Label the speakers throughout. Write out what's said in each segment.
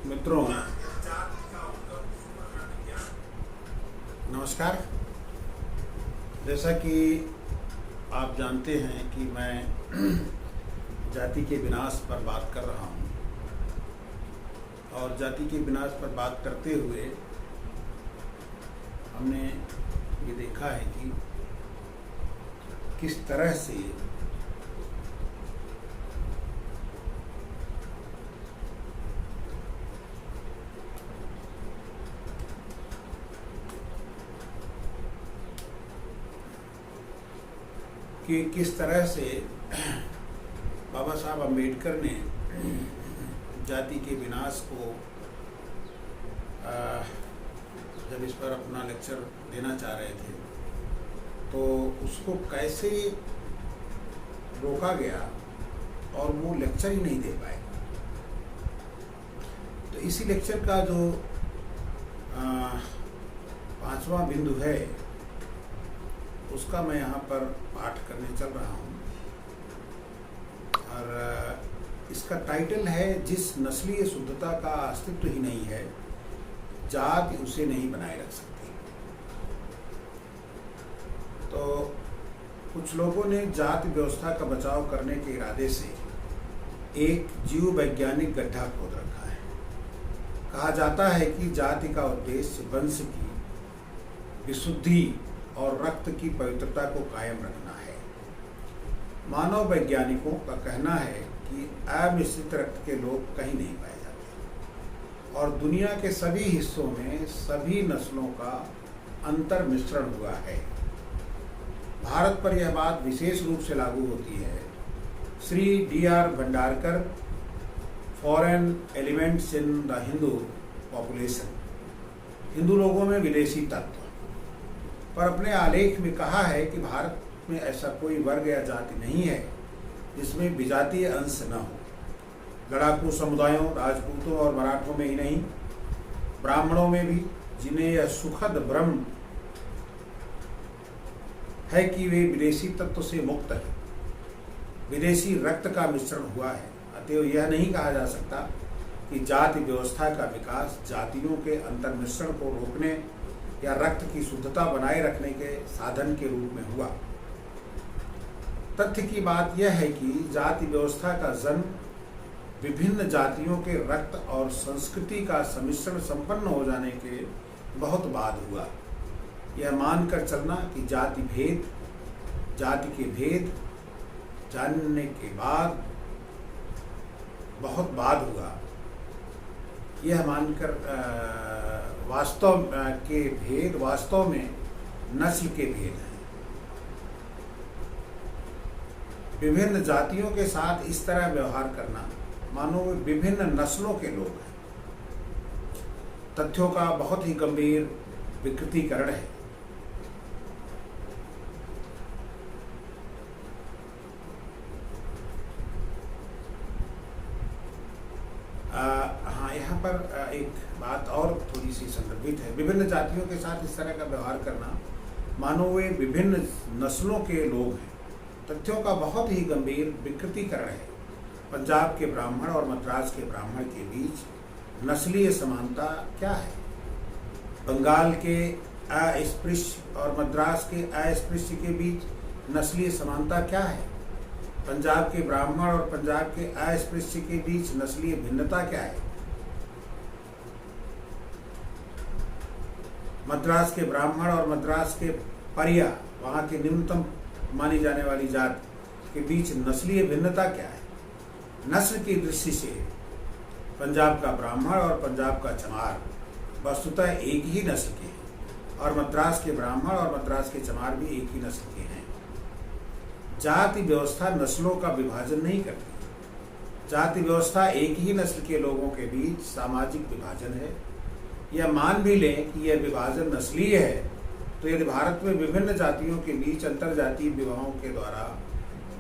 Speaker 1: मित्रों, नमस्कार। जैसा कि आप जानते हैं कि मैं जाति के विनाश पर बात कर रहा हूँ और जाति के विनाश पर बात करते हुए हमने ये देखा है कि किस तरह से बाबा साहब अम्बेडकर ने जाति के विनाश को जब इस पर अपना लेक्चर देना चाह रहे थे तो उसको कैसे रोका गया और वो लेक्चर ही नहीं दे पाए। तो इसी लेक्चर का जो 5वां बिंदु है उसका मैं यहाँ पर पाठ करने चल रहा हूँ और इसका टाइटल है, जिस नस्लीय शुद्धता का अस्तित्व ही नहीं है, जाति उसे नहीं बनाए रख सकती। तो कुछ लोगों ने जाति व्यवस्था का बचाव करने के इरादे से एक जीव वैज्ञानिक गड्ढा खोद रखा है। कहा जाता है कि जाति का उद्देश्य वंश की विशुद्धि और रक्त की पवित्रता को कायम रखना है। मानव वैज्ञानिकों का कहना है कि अमिश्रित रक्त के लोग कहीं नहीं पाए जाते और दुनिया के सभी हिस्सों में सभी नस्लों का अंतर मिश्रण हुआ है। भारत पर यह बात विशेष रूप से लागू होती है। Shri D.R. Bhandarkar, foreign elements in the Hindu population, Hindu लोगों में विदेशी तत्व, पर अपने आलेख में कहा है कि भारत में ऐसा कोई वर्ग या जाति नहीं है जिसमें विजातीय अंश न हो। लड़ाकू समुदायों, राजपूतों और मराठों में ही नहीं, ब्राह्मणों में भी, जिन्हें यह सुखद भ्रम है कि वे विदेशी तत्व से मुक्त है, विदेशी रक्त का मिश्रण हुआ है। अतएव यह नहीं कहा जा सकता कि जाति व्यवस्था का विकास जातियों के अंतर मिश्रण को रोकने या रक्त की शुद्धता बनाए रखने के साधन के रूप में हुआ। तथ्य की बात यह है कि जाति व्यवस्था का जन्म विभिन्न जातियों के रक्त और संस्कृति का सम्मिश्रण संपन्न हो जाने के बहुत बाद हुआ। यह मानकर चलना कि जाति के भेद जानने के बाद बहुत बाद हुआ, यह मानकर वास्तव के भेद वास्तव में नस्ल के भेद हैं। विभिन्न जातियों के साथ इस तरह व्यवहार करना मानो वे विभिन्न नस्लों के लोग हैं, तथ्यों का बहुत ही गंभीर विकृतीकरण है। यहाँ पर एक बात और थोड़ी सी संदर्भित है। विभिन्न जातियों के साथ इस तरह का व्यवहार करना मानो वे विभिन्न नस्लों के लोग हैं, तथ्यों का बहुत ही गंभीर विकृतीकरण है। पंजाब के ब्राह्मण और मद्रास के ब्राह्मण के बीच नस्लीय समानता क्या है? बंगाल के अस्पृश्य और मद्रास के अस्पृश्य के बीच नस्लीय समानता क्या है? पंजाब के ब्राह्मण और पंजाब के अस्पृश्य के बीच नस्लीय भिन्नता क्या है? मद्रास के ब्राह्मण और मद्रास के परिया, वहाँ के निम्नतम मानी जाने वाली जात के बीच नस्लीय भिन्नता क्या है? नस्ल की दृष्टि से पंजाब का ब्राह्मण और पंजाब का चमार वस्तुतः एक ही नस्ल के हैं और मद्रास के ब्राह्मण और मद्रास के चमार भी एक ही नस्ल के हैं। जाति व्यवस्था नस्लों का विभाजन नहीं करती। जाति व्यवस्था एक ही नस्ल के लोगों के बीच सामाजिक विभाजन है। यह मान भी लें कि यह विभाजन नस्लीय है, तो यदि भारत में विभिन्न जातियों के बीच अंतरजातीय विवाहों के द्वारा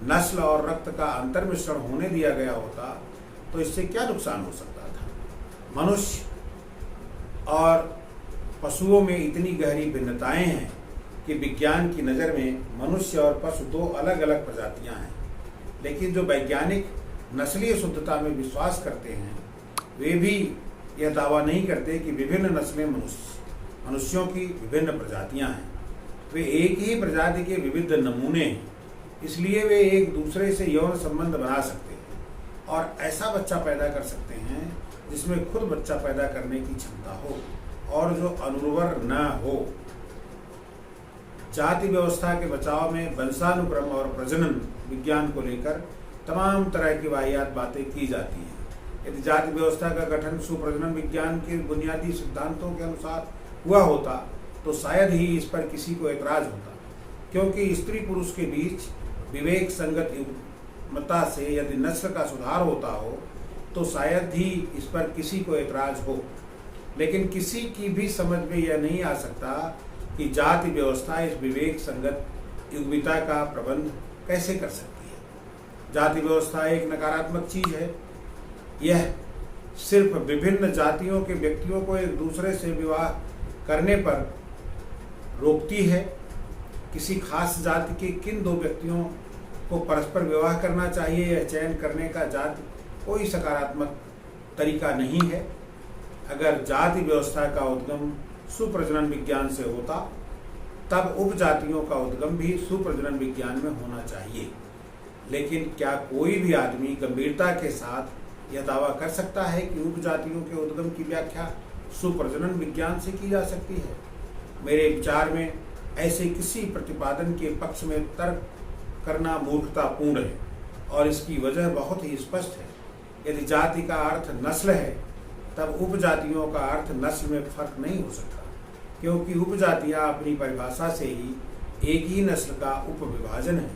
Speaker 1: नस्ल और रक्त का अंतर मिश्रण होने दिया गया होता तो इससे क्या नुकसान हो सकता था? मनुष्य और पशुओं में इतनी गहरी भिन्नताएं हैं कि विज्ञान की नज़र में मनुष्य और पशु दो अलग अलग प्रजातियां हैं। लेकिन जो वैज्ञानिक नस्लीय शुद्धता में विश्वास करते हैं वे भी यह दावा नहीं करते कि विभिन्न नस्लें मनुष्यों की विभिन्न प्रजातियां हैं। वे एक ही प्रजाति के विविध नमूने हैं, इसलिए वे एक दूसरे से यौन संबंध बना सकते हैं और ऐसा बच्चा पैदा कर सकते हैं जिसमें खुद बच्चा पैदा करने की क्षमता हो और जो अनुर्वर न हो। जाति व्यवस्था के बचाव में वंशानुक्रम और प्रजनन विज्ञान को लेकर तमाम तरह की वाहियात बातें की जाती हैं। यदि जाति व्यवस्था का गठन सुप्रजनन विज्ञान के बुनियादी सिद्धांतों के अनुसार हुआ होता तो शायद ही इस पर किसी को एतराज होता, क्योंकि स्त्री पुरुष के बीच विवेक संगत युग्मता से यदि नस्ल का सुधार होता हो तो शायद ही इस पर किसी को एतराज हो। लेकिन किसी की भी समझ में यह नहीं आ सकता कि जाति व्यवस्था इस विवेक संगत युग्मता का प्रबंध कैसे कर सकती है। जाति व्यवस्था एक नकारात्मक चीज है। यह सिर्फ विभिन्न जातियों के व्यक्तियों को एक दूसरे से विवाह करने पर रोकती है। किसी खास जाति के किन दो व्यक्तियों को परस्पर विवाह करना चाहिए यह चयन करने का जाति कोई सकारात्मक तरीका नहीं है। अगर जाति व्यवस्था का उद्गम सुप्रजनन विज्ञान से होता तब उपजातियों का उद्गम भी सुप्रजनन विज्ञान में होना चाहिए। लेकिन क्या कोई भी आदमी गंभीरता के साथ यह दावा कर सकता है कि उपजातियों के उद्गम की व्याख्या सुप्रजनन विज्ञान से की जा सकती है? मेरे विचार में ऐसे किसी प्रतिपादन के पक्ष में तर्क करना मूर्खतापूर्ण है और इसकी वजह बहुत ही स्पष्ट है। यदि जाति का अर्थ नस्ल है तब उपजातियों का अर्थ नस्ल में फर्क नहीं हो सकता, क्योंकि उपजातियां अपनी परिभाषा से ही एक ही नस्ल का उपविभाजन है।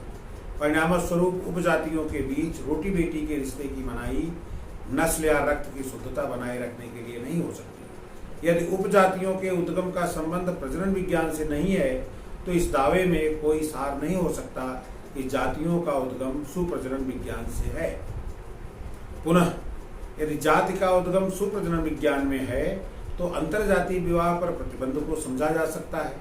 Speaker 1: परिणामस्वरूप उपजातियों के बीच रोटी बेटी के रिश्ते की मनाही नस्ल या रक्त की शुद्धता बनाए रखने के लिए नहीं हो सकती। यदि उपजातियों के उद्गम का संबंध प्रजनन विज्ञान से नहीं है तो इस दावे में कोई सार नहीं हो सकता कि जातियों का उद्गम सुप्रजनन विज्ञान से है। पुनः यदि जाति का उद्गम सुप्रजनन विज्ञान में है तो अंतरजातीय विवाह पर प्रतिबंध को समझा जा सकता है,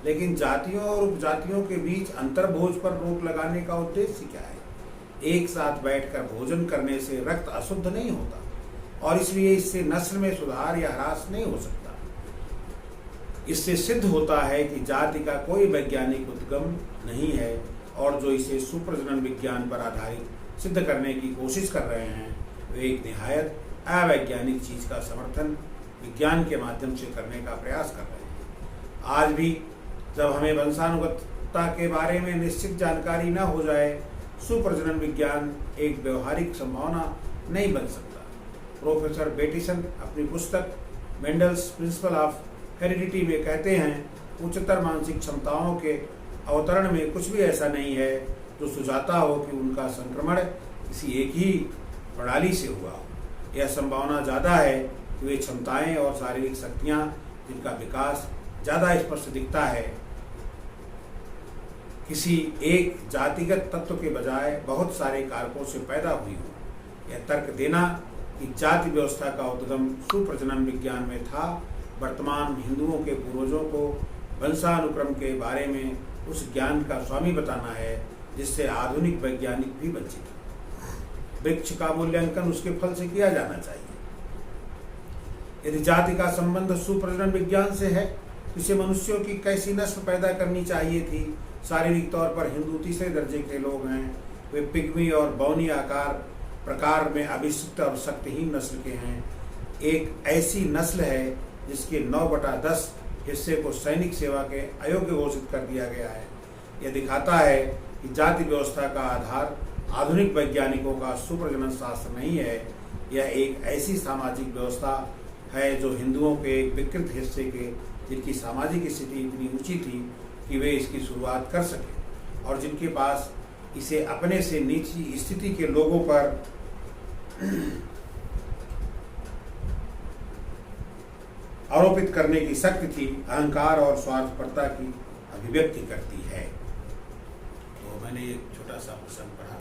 Speaker 1: लेकिन जातियों और उपजातियों के बीच अंतर्भोज पर रोक लगाने का उद्देश्य क्या है? एक साथ बैठकर भोजन करने से रक्त अशुद्ध नहीं होता और इसलिए इससे नस्ल में सुधार या ह्रास नहीं हो सकता। इससे सिद्ध होता है कि जाति का कोई वैज्ञानिक उद्गम नहीं है और जो इसे सुप्रजनन विज्ञान पर आधारित सिद्ध करने की कोशिश कर रहे हैं वे एक निहायत अवैज्ञानिक चीज का समर्थन विज्ञान के माध्यम से करने का प्रयास कर रहे हैं। आज भी जब हमें वंशानुगतता के बारे में निश्चित जानकारी न हो जाए, सुप्रजनन विज्ञान एक व्यवहारिक संभावना नहीं बन सकता। प्रोफेसर बेटिसन अपनी पुस्तक मेंडल्स प्रिंसिपल ऑफ हेरिडिटी में कहते हैं, उच्चतर मानसिक क्षमताओं के अवतरण में कुछ भी ऐसा नहीं है जो सुझाता हो कि उनका संक्रमण किसी एक ही प्रणाली से हुआ हो। यह संभावना ज़्यादा है कि वे क्षमताएं और शारीरिक शक्तियां जिनका विकास ज़्यादा स्पष्ट दिखता है किसी एक जातिगत तत्व के बजाय बहुत सारे कारकों से पैदा हुई हो। यह तर्क देना कि जाति व्यवस्था का उद्गम सुप्रजनन विज्ञान में था वर्तमान हिंदुओं के पूर्वजों को वंशानुक्रम के बारे में उस ज्ञान का स्वामी बताना है जिससे आधुनिक वैज्ञानिक भी वंचित हैं। वृक्ष का मूल्यांकन उसके फल से किया जाना चाहिए। यदि जाति का संबंध सुप्रजनन विज्ञान से है, इसे मनुष्यों की कैसी नस्ल पैदा करनी चाहिए थी। शारीरिक तौर पर हिंदू तीसरे दर्जे के लोग हैं। वे पिग्मी और बौनी आकार प्रकार में अभिषिक्त और शक्तिहीन नस्ल के हैं। एक ऐसी नस्ल है जिसके 9/10 हिस्से को सैनिक सेवा के अयोग्य घोषित कर दिया गया है। यह दिखाता है कि जाति व्यवस्था का आधार आधुनिक वैज्ञानिकों का सुप्रजनन शास्त्र नहीं है। यह एक ऐसी सामाजिक व्यवस्था है जो हिंदुओं के एक विकृत हिस्से के जिनकी सामाजिक स्थिति इतनी ऊंची थी कि वे इसकी शुरुआत कर सके और जिनके पास इसे अपने से नीची स्थिति के लोगों पर आरोपित करने की शक्ति थी, अहंकार और स्वार्थपरता की अभिव्यक्ति करती है। तो मैंने एक छोटा सा प्रसंग पढ़ा।